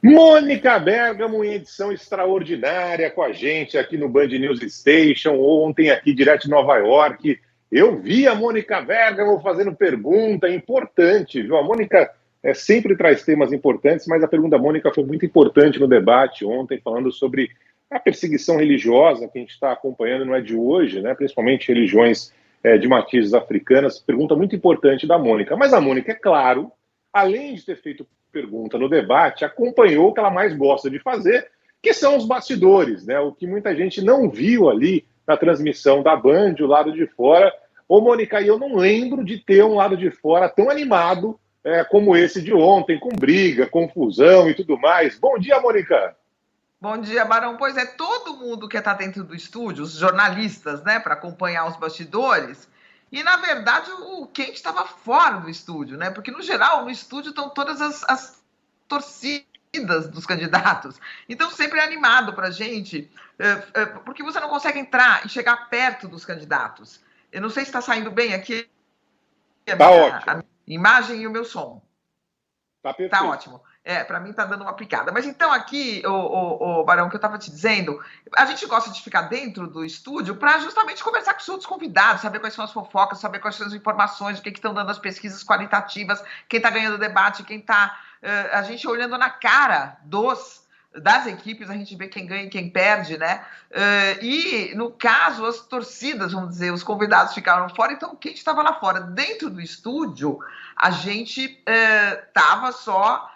Mônica Bergamo em edição extraordinária com a gente aqui no Band News Station, ontem aqui direto de Nova York. Eu vi a Mônica Bergamo fazendo pergunta importante, viu? A Mônica sempre traz temas importantes, mas a pergunta da Mônica foi muito importante no debate ontem, falando sobre a perseguição religiosa que a gente está acompanhando, não é de hoje, né? Principalmente religiões de matizes africanas. Pergunta muito importante da Mônica. Mas a Mônica, é claro, além de ter feito pergunta no debate, acompanhou o que ela mais gosta de fazer, que são os bastidores, né? O que muita gente não viu ali na transmissão da Band, o lado de fora. Ô, Mônica, eu não lembro de ter um lado de fora tão animado como esse de ontem, com briga, confusão e tudo mais. Bom dia, Mônica. Bom dia, Barão. Pois é, todo mundo que está dentro do estúdio, os jornalistas, né, para acompanhar os bastidores. E, na verdade, o quente estava fora do estúdio, né? Porque, no geral, no estúdio estão todas as torcidas dos candidatos. Então, sempre é animado para a gente, porque você não consegue entrar e chegar perto dos candidatos. Eu não sei se está saindo bem aqui a minha imagem e o meu som. Tá perfeito. Tá ótimo. Para mim tá dando uma picada. Mas então aqui, o Barão, que eu estava te dizendo, a gente gosta de ficar dentro do estúdio para justamente conversar com os outros convidados, saber quais são as fofocas, saber quais são as informações, o que estão dando as pesquisas qualitativas, quem está ganhando o debate, quem está... a gente olhando na cara das equipes, a gente vê quem ganha e quem perde, né? E, no caso, as torcidas, vamos dizer, os convidados ficaram fora, então quem estava lá fora? Dentro do estúdio, a gente estava só...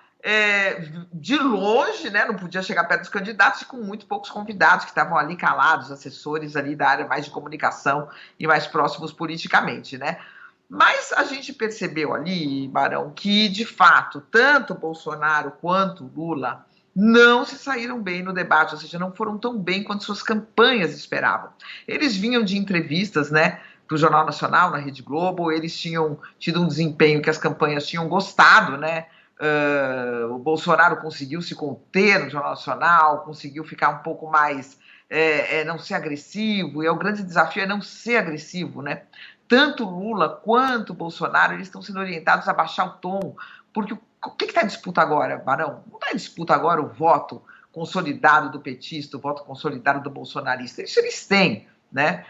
de longe, né, não podia chegar perto dos candidatos, e com muito poucos convidados que estavam ali calados, assessores ali da área mais de comunicação e mais próximos politicamente, né? Mas a gente percebeu ali, Barão, que de fato tanto Bolsonaro quanto Lula não se saíram bem no debate, ou seja, não foram tão bem quanto suas campanhas esperavam. Eles vinham de entrevistas, né, para o Jornal Nacional, na Rede Globo, eles tinham tido um desempenho que as campanhas tinham gostado, né? O Bolsonaro conseguiu se conter no Jornal Nacional, conseguiu ficar um pouco mais, não ser agressivo, e o grande desafio é não ser agressivo, né? Tanto Lula quanto Bolsonaro, eles estão sendo orientados a baixar o tom, porque o que está em disputa agora, Barão? Não está em disputa agora o voto consolidado do petista, o voto consolidado do bolsonarista, isso eles têm, né?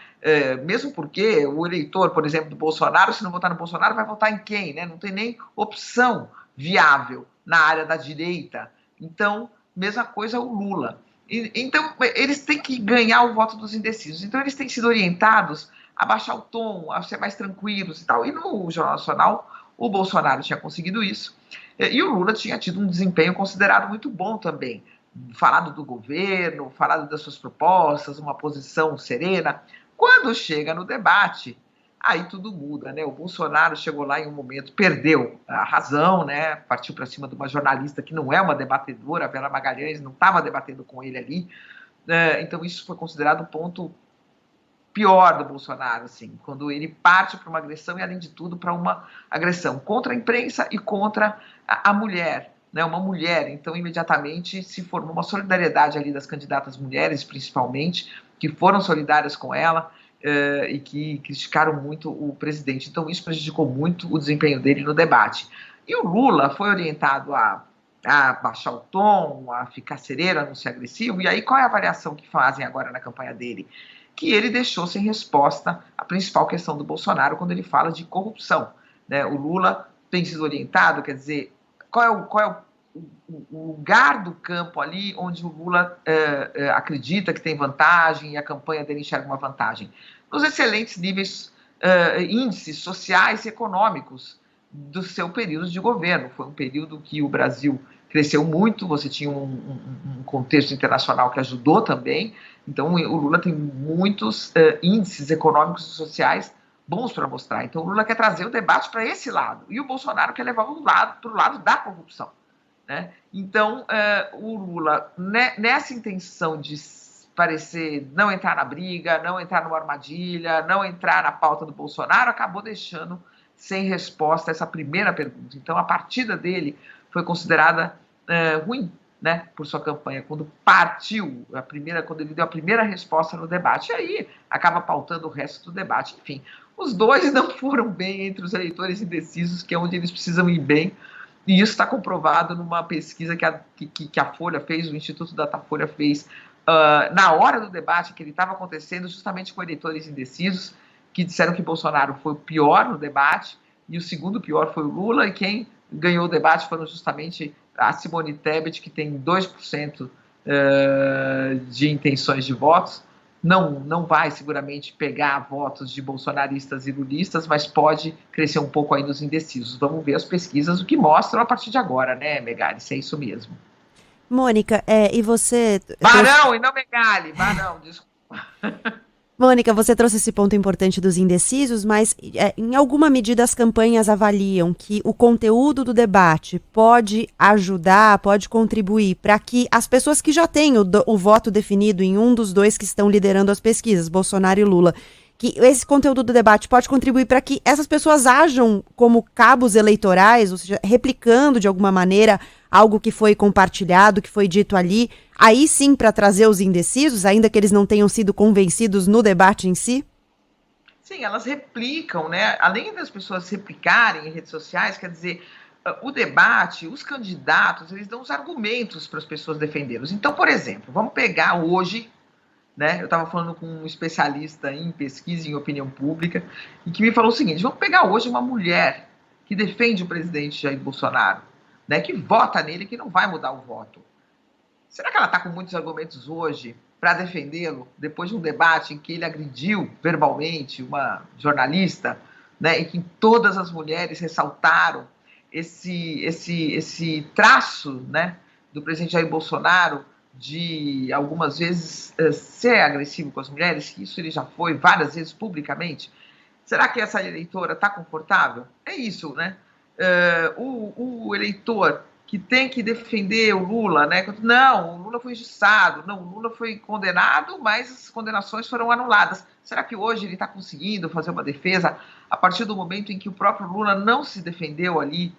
Mesmo porque o eleitor, por exemplo, do Bolsonaro, se não votar no Bolsonaro, vai votar em quem, né? Não tem nem opção viável na área da direita. Então, mesma coisa o Lula. Então, eles têm que ganhar o voto dos indecisos. Então, eles têm sido orientados a baixar o tom, a ser mais tranquilos e tal. E no Jornal Nacional, o Bolsonaro tinha conseguido isso. E o Lula tinha tido um desempenho considerado muito bom também. Falado do governo, falado das suas propostas, uma posição serena. Quando chega no debate, aí tudo muda, né? O Bolsonaro chegou lá em um momento, perdeu a razão, né? Partiu para cima de uma jornalista que não é uma debatedora, a Vera Magalhães não estava debatendo com ele ali. Então isso foi considerado um ponto pior do Bolsonaro, assim, quando ele parte para uma agressão e, além de tudo, para uma agressão contra a imprensa e contra a mulher, né? Uma mulher. Então, imediatamente se formou uma solidariedade ali das candidatas mulheres, principalmente, que foram solidárias com ela. E que criticaram muito o presidente. Então, isso prejudicou muito o desempenho dele no debate. E o Lula foi orientado a baixar o tom, a ficar sereno, a não ser agressivo. E aí, qual é a avaliação que fazem agora na campanha dele? Que ele deixou sem resposta a principal questão do Bolsonaro quando ele fala de corrupção, né? O Lula tem sido orientado, quer dizer, qual é o lugar do campo ali onde o Lula acredita que tem vantagem e a campanha dele enxerga uma vantagem. Nos excelentes níveis, índices sociais e econômicos do seu período de governo. Foi um período que o Brasil cresceu muito, você tinha um contexto internacional que ajudou também, então o Lula tem muitos índices econômicos e sociais bons para mostrar. Então o Lula quer trazer o debate para esse lado, e o Bolsonaro quer levar para o lado da corrupção, né? Então, o Lula, nessa intenção de parecer não entrar na briga, não entrar numa armadilha, não entrar na pauta do Bolsonaro, acabou deixando sem resposta essa primeira pergunta. Então, a partida dele foi considerada ruim, né, por sua campanha, quando partiu quando ele deu a primeira resposta no debate, e aí acaba pautando o resto do debate. Enfim, os dois não foram bem entre os eleitores indecisos, que é onde eles precisam ir bem. E isso está comprovado numa pesquisa que a Folha fez, o Instituto Datafolha fez, na hora do debate que ele estava acontecendo, justamente com eleitores indecisos, que disseram que Bolsonaro foi o pior no debate, e o segundo pior foi o Lula, e quem ganhou o debate foram justamente a Simone Tebet, que tem 2% de intenções de votos. Não vai seguramente pegar votos de bolsonaristas e lulistas, mas pode crescer um pouco aí nos indecisos. Vamos ver as pesquisas, o que mostram a partir de agora, né, Megali? Se é isso mesmo. Mônica, e você... Barão e não Megali, Barão, desculpa. Mônica, você trouxe esse ponto importante dos indecisos, mas em alguma medida as campanhas avaliam que o conteúdo do debate pode ajudar, pode contribuir para que as pessoas que já têm o voto definido em um dos dois que estão liderando as pesquisas, Bolsonaro e Lula, que esse conteúdo do debate pode contribuir para que essas pessoas ajam como cabos eleitorais, ou seja, replicando de alguma maneira algo que foi compartilhado, que foi dito ali, aí sim para trazer os indecisos, ainda que eles não tenham sido convencidos no debate em si? Sim, elas replicam, né? Além das pessoas replicarem em redes sociais, quer dizer, o debate, os candidatos, eles dão os argumentos para as pessoas defendê-los. Então, por exemplo, vamos pegar hoje, né? Eu estava falando com um especialista em pesquisa em opinião pública e que me falou o seguinte: vamos pegar hoje uma mulher que defende o presidente Jair Bolsonaro, né? Que vota nele, que não vai mudar o voto. Será que ela está com muitos argumentos hoje para defendê-lo depois de um debate em que ele agrediu verbalmente uma jornalista, né? E que todas as mulheres ressaltaram esse traço, né, do presidente Jair Bolsonaro de algumas vezes ser agressivo com as mulheres, que isso ele já foi várias vezes publicamente? Será que essa eleitora está confortável? É isso, né? O eleitor que tem que defender o Lula, né? Não, o Lula foi injustiçado, não, o Lula foi condenado, mas as condenações foram anuladas. Será que hoje ele está conseguindo fazer uma defesa a partir do momento em que o próprio Lula não se defendeu ali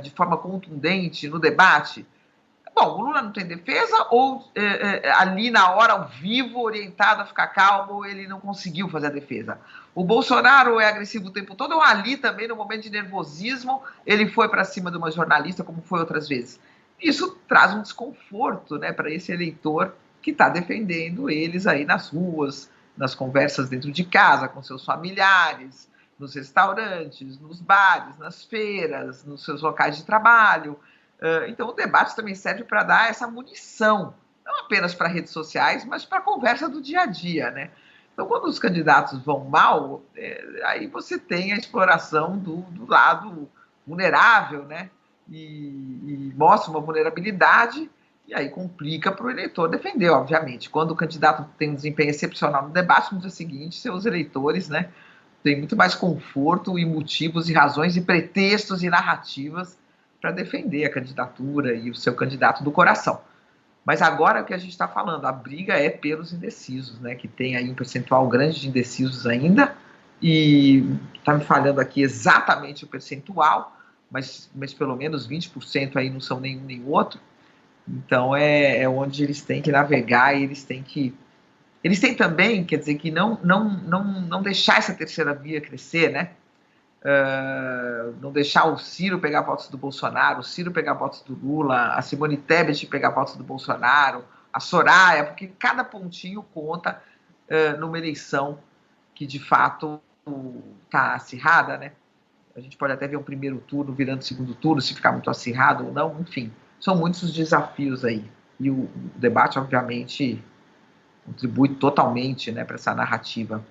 de forma contundente no debate? Bom, o Lula não tem defesa ou ali na hora, ao vivo, orientado a ficar calmo, ele não conseguiu fazer a defesa? O Bolsonaro é agressivo o tempo todo ou ali também, no momento de nervosismo, ele foi para cima de uma jornalista, como foi outras vezes? Isso traz um desconforto, né, para esse eleitor que está defendendo eles aí nas ruas, nas conversas dentro de casa, com seus familiares, nos restaurantes, nos bares, nas feiras, nos seus locais de trabalho. Então, o debate também serve para dar essa munição, não apenas para redes sociais, mas para a conversa do dia a dia, né? Então, quando os candidatos vão mal, aí você tem a exploração do lado vulnerável, né? E mostra uma vulnerabilidade, e aí complica para o eleitor defender, obviamente. Quando o candidato tem um desempenho excepcional no debate, no dia seguinte, seus eleitores, né, têm muito mais conforto e motivos e razões e pretextos e narrativas para defender a candidatura e o seu candidato do coração. Mas agora o que a gente está falando, a briga é pelos indecisos, né? Que tem aí um percentual grande de indecisos ainda, e está me falhando aqui exatamente o percentual, mas pelo menos 20% aí não são nenhum nem outro. Então é onde eles têm que navegar e eles têm também, quer dizer, que não deixar essa terceira via crescer, né? Não deixar o Ciro pegar votos do Bolsonaro, o Ciro pegar votos do Lula, a Simone Tebet pegar votos do Bolsonaro, a Soraya, porque cada pontinho conta numa eleição que de fato está acirrada, né? A gente pode até ver um primeiro turno virando segundo turno, se ficar muito acirrado ou não, enfim, são muitos os desafios aí. E o debate, obviamente, contribui totalmente, né, para essa narrativa.